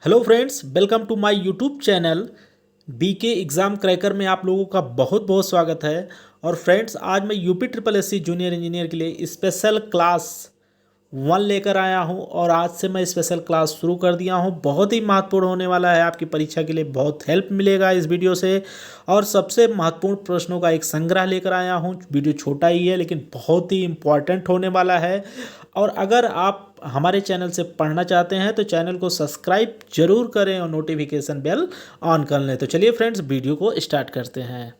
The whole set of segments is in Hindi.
Hello friends, welcome to my YouTube channel BK exam cracker में आप लोगों का बहुत बहुत स्वागत है। और फ्रेंड्स, आज मैं UP triple SC junior engineer के लिए स्पेशल क्लास 1 लेकर आया हूं और आज से मैं स्पेशल क्लास शुरू कर दिया हूं। बहुत ही महत्वपूर्ण होने वाला है, आपकी परीक्षा के लिए बहुत हेल्प मिलेगा इस वीडियो से। और सबसे महत्वपूर्ण प्रश्नों का एक संग्रह लेकर आया हूं। वीडियो छोटा ही है लेकिन बहुत ही इम्पॉर्टेंट होने वाला है। और अगर आप हमारे चैनल से पढ़ना चाहते हैं तो चैनल को सब्सक्राइब जरूर करें और नोटिफिकेशन बेल ऑन कर लें। तो चलिए फ्रेंड्स, वीडियो को स्टार्ट करते हैं।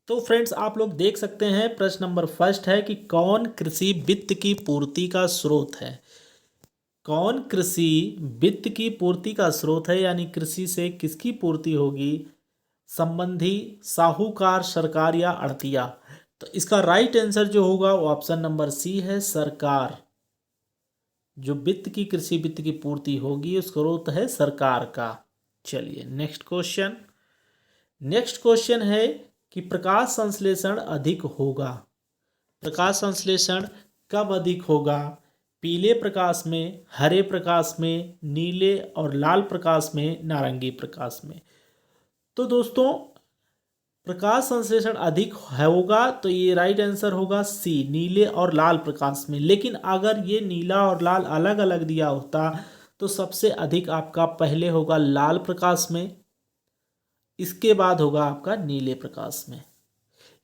तो फ्रेंड्स, आप लोग देख सकते हैं, प्रश्न नंबर फर्स्ट है कि कौन कृषि वित्त की पूर्ति का स्रोत है। कौन कृषि वित्त की पूर्ति का स्रोत है, यानी कृषि से किसकी पूर्ति होगी? संबंधी, साहूकार, सरकार या अड़तिया। तो इसका राइट आंसर जो होगा वो ऑप्शन नंबर सी है, सरकार। जो वित्त की कृषि वित्त की पूर्ति होगी उस स्रोत है सरकार का। चलिए नेक्स्ट क्वेश्चन। नेक्स्ट क्वेश्चन है कि प्रकाश संश्लेषण अधिक होगा। प्रकाश संश्लेषण कब अधिक होगा? पीले प्रकाश में, हरे प्रकाश में, नीले और लाल प्रकाश में, नारंगी प्रकाश में। तो दोस्तों, प्रकाश संश्लेषण अधिक होगा तो ये राइट आंसर होगा सी, नीले और लाल प्रकाश में। लेकिन अगर ये नीला और लाल अलग अलग दिया होता तो सबसे अधिक आपका पहले होगा लाल प्रकाश में, इसके बाद होगा आपका नीले प्रकाश में।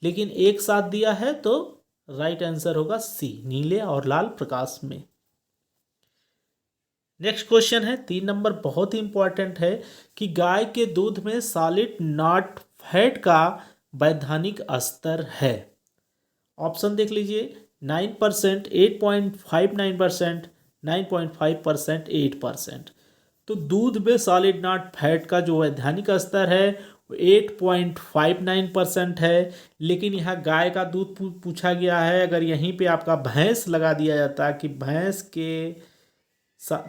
लेकिन एक साथ दिया है तो राइट आंसर होगा सी, नीले और लाल प्रकाश में। नेक्स्ट क्वेश्चन है 3 नंबर, बहुत ही इंपॉर्टेंट है कि गाय के दूध में सॉलिड नॉट फैट का वैधानिक स्तर है। ऑप्शन देख लीजिए, 9%, 8.59%, 9.5%, 8%। तो दूध में सॉलिड नॉट फैट का जो वैधानिक स्तर है वो 8.59% है। लेकिन यहाँ गाय का दूध पूछा गया है। अगर यहीं पे आपका भैंस लगा दिया जाता कि भैंस के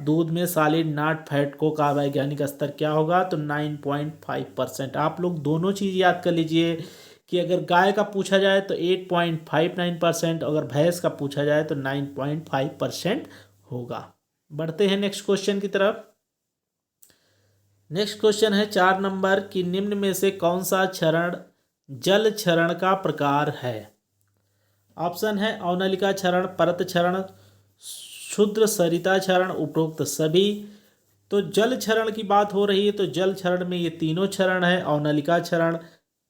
दूध में सॉलिड नॉट फैट को का वैज्ञानिक स्तर क्या होगा, तो 9.5%। आप लोग दोनों चीज़ याद कर लीजिए कि अगर गाय का पूछा जाए तो 8.59%, अगर भैंस का पूछा जाए तो 9.5% होगा। बढ़ते हैं नेक्स्ट क्वेश्चन की तरफ। नेक्स्ट क्वेश्चन है 4 नंबर कि निम्न में से कौन सा क्षरण जल क्षरण का प्रकार है। ऑप्शन है अवनलिका क्षरण, परत क्षरण, क्षुद्र सरिता क्षरण, उपरोक्त सभी। तो जल क्षरण की बात हो रही है तो जल क्षरण में ये तीनों क्षरण है, अवनलिका क्षरण,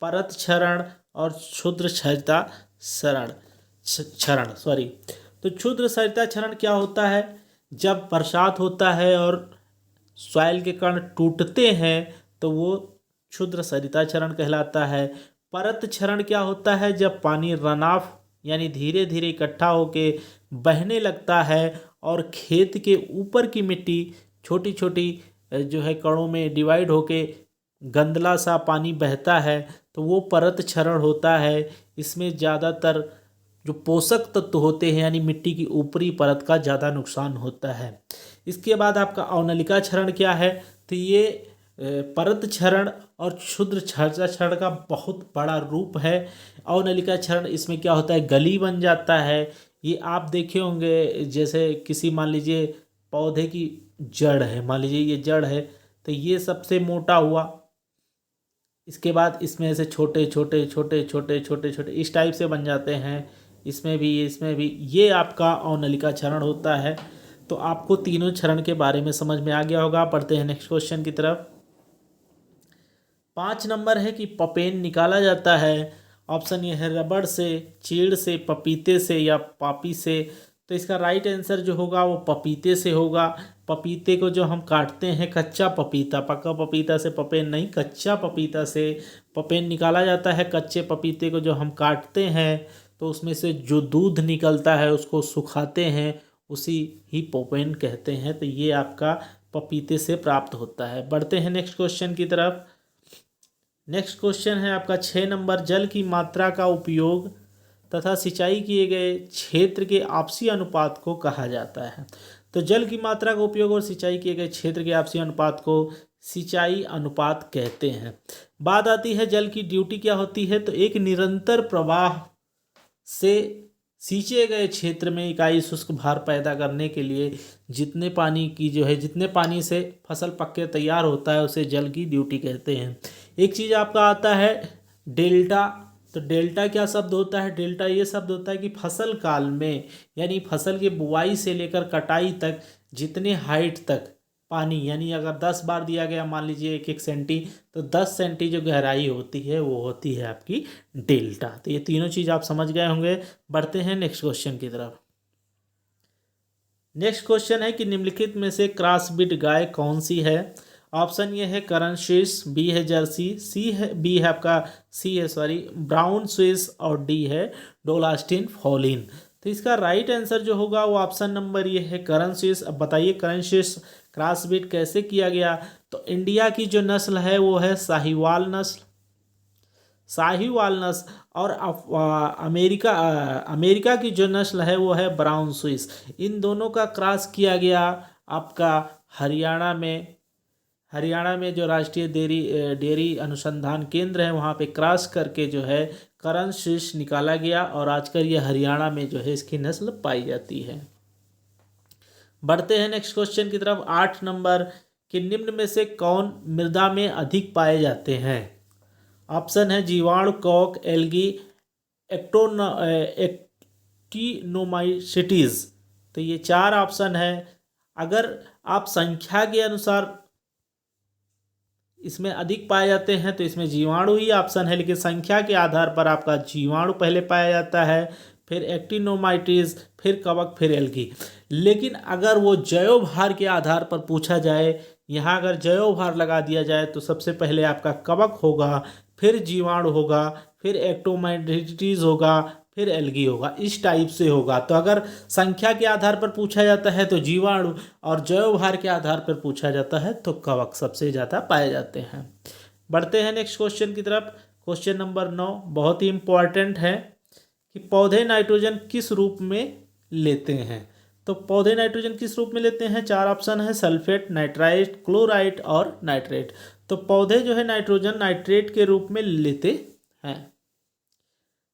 परत क्षरण और क्षुद्र सरिता क्षरण सॉरी। तो क्षुद्र सरिता क्षरण क्या होता है? जब बरसात होता है और सॉइल के कण टूटते हैं तो वो क्षुद्र सरिता क्षरण कहलाता है। परत क्षरण क्या होता है? जब पानी रन ऑफ यानी धीरे धीरे इकट्ठा होके बहने लगता है और खेत के ऊपर की मिट्टी छोटी छोटी जो है कणों में डिवाइड होके गंदला सा पानी बहता है, तो वो परत क्षरण होता है। इसमें ज़्यादातर जो पोषक तत्व होते हैं यानी मिट्टी की ऊपरी परत का ज़्यादा नुकसान होता है। इसके बाद आपका अवनलिका क्षरण क्या है? तो ये परत क्षरण और क्षुद्र क्षरण का बहुत बड़ा रूप है। अवनलिका क्षरण इसमें क्या होता है, गली बन जाता है। ये आप देखे होंगे, जैसे किसी मान लीजिए पौधे की जड़ है, मान लीजिए ये जड़ है तो ये सबसे मोटा हुआ, इसके बाद इसमें से छोटे छोटे छोटे छोटे छोटे छोटे इस टाइप से बन जाते हैं। इसमें भी ये आपका अवनलिका क्षरण होता है। तो आपको तीनों क्षरण के बारे में समझ में आ गया होगा। पढ़ते हैं नेक्स्ट क्वेश्चन की तरफ। 5 नंबर है कि पपेन निकाला जाता है। ऑप्शन ये है रबड़ से, चीड़ से, पपीते से या पापी से। तो इसका राइट आंसर जो होगा वो पपीते से होगा। पपीते को जो हम काटते हैं, कच्चा पपीता, पक्का पपीता से पपेन नहीं, कच्चा पपीता से पपेन निकाला जाता है। कच्चे पपीते को जो हम काटते हैं तो उसमें से जो दूध निकलता है उसको सुखाते हैं, उसी ही पपेन कहते हैं। तो ये आपका पपीते से प्राप्त होता है। बढ़ते हैं नेक्स्ट क्वेश्चन की तरफ। नेक्स्ट क्वेश्चन है आपका 6 नंबर, जल की मात्रा का उपयोग तथा सिंचाई किए गए क्षेत्र के आपसी अनुपात को कहा जाता है। तो जल की मात्रा का उपयोग और सिंचाई किए गए क्षेत्र के आपसी अनुपात को सिंचाई अनुपात कहते हैं। बात आती है जल की ड्यूटी क्या होती है, तो एक निरंतर प्रवाह से सींचे गए क्षेत्र में इकाई शुष्क भार पैदा करने के लिए जितने पानी की जो है जितने पानी से फसल पक के तैयार होता है उसे जल की ड्यूटी कहते हैं। एक चीज़ आपका आता है डेल्टा। तो डेल्टा क्या शब्द होता है, डेल्टा ये शब्द होता है कि फसल काल में यानी फसल की बुआई से लेकर कटाई तक जितने हाइट तक पानी, यानी अगर 10 बार दिया गया मान लीजिए 1 1 सेंटी, तो 10 सेंटी जो गहराई होती है वो होती है आपकी डेल्टा। तो ये तीनों चीज़ आप समझ गए होंगे। बढ़ते हैं नेक्स्ट क्वेश्चन की तरफ। नेक्स्ट क्वेश्चन है कि निम्नलिखित में से क्रॉसब्रीड गाय कौन सी है। ऑप्शन ये है करन स्विस, बी है जर्सी, सी है ब्राउन स्विस और डी है डोलास्टिन फॉलिन। तो इसका राइट आंसर जो होगा वो ऑप्शन नंबर ये है करन स्विस। अब बताइए करन स्विस क्रॉसब्रीड कैसे किया गया। तो इंडिया की जो नस्ल है वो है साहिवाल नस्ल, और अमेरिका की जो नस्ल है वो है ब्राउन स्विस। इन दोनों का क्रॉस किया गया आपका हरियाणा में जो राष्ट्रीय डेयरी अनुसंधान केंद्र है वहाँ पे क्रॉस करके जो है करन स्विस निकाला गया और आजकल ये हरियाणा में जो है इसकी नस्ल पाई जाती है। बढ़ते हैं नेक्स्ट क्वेश्चन की तरफ। 8 नंबर कि निम्न में से कौन मृदा में अधिक पाए जाते हैं। ऑप्शन है जीवाणु, कॉक, एल्गी, एक्टिनोमाइसीटीज। तो ये 4 ऑप्शन है। अगर आप संख्या के अनुसार इसमें अधिक पाए जाते हैं तो इसमें जीवाणु ही ऑप्शन है, लेकिन संख्या के आधार पर आपका जीवाणु पहले पाया जाता है, फिर एक्टिनोमाइटीज, फिर कवक, फिर एल्गी। लेकिन अगर वो जैव भार के आधार पर पूछा जाए, यहाँ अगर जैव भार लगा दिया जाए तो सबसे पहले आपका कवक होगा, फिर जीवाणु होगा, फिर एक्टोमाइटीज होगा, फिर एल्गी होगा, इस टाइप से होगा। तो अगर संख्या के आधार पर पूछा जाता है तो जीवाणु, और जैव भार के आधार पर पूछा जाता है तो कवक सबसे ज़्यादा पाए जाते हैं। बढ़ते हैं नेक्स्ट क्वेश्चन की तरफ। क्वेश्चन नंबर 9 बहुत ही इम्पॉर्टेंट है कि पौधे नाइट्रोजन किस रूप में लेते हैं। तो पौधे नाइट्रोजन किस रूप में लेते हैं, 4 ऑप्शन है सल्फेट, नाइट्राइट, क्लोराइड और नाइट्रेट। तो पौधे जो है नाइट्रोजन नाइट्रेट के रूप में लेते हैं।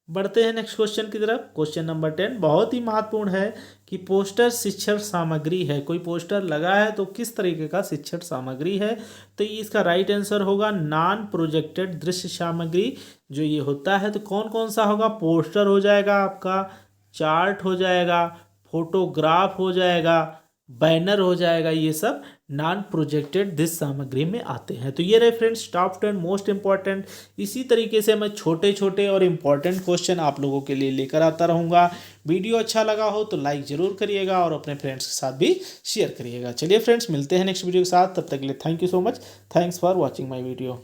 बढ़ते हैं नेक्स्ट क्वेश्चन की तरफ। क्वेश्चन नंबर 10 बहुत ही महत्वपूर्ण है कि पोस्टर शिक्षण सामग्री है। कोई पोस्टर लगा है तो किस तरीके का शिक्षण सामग्री है। तो इसका राइट आंसर होगा नॉन प्रोजेक्टेड दृश्य सामग्री जो ये होता है। तो कौन कौन सा होगा, पोस्टर हो जाएगा आपका, चार्ट हो जाएगा, फोटोग्राफ हो जाएगा, बैनर हो जाएगा, ये सब नॉन प्रोजेक्टेड दृश्य सामग्री में आते हैं। तो ये रहे फ्रेंड्स टॉप 10 मोस्ट इंपॉर्टेंट। इसी तरीके से मैं छोटे छोटे और इम्पॉर्टेंट क्वेश्चन आप लोगों के लिए लेकर आता रहूँगा। वीडियो अच्छा लगा हो तो लाइक ज़रूर करिएगा और अपने फ्रेंड्स के साथ भी शेयर करिएगा। चलिए फ्रेंड्स मिलते हैं नेक्स्ट वीडियो के साथ, तब तक के लिए thank you so much. Thanks for watching my video.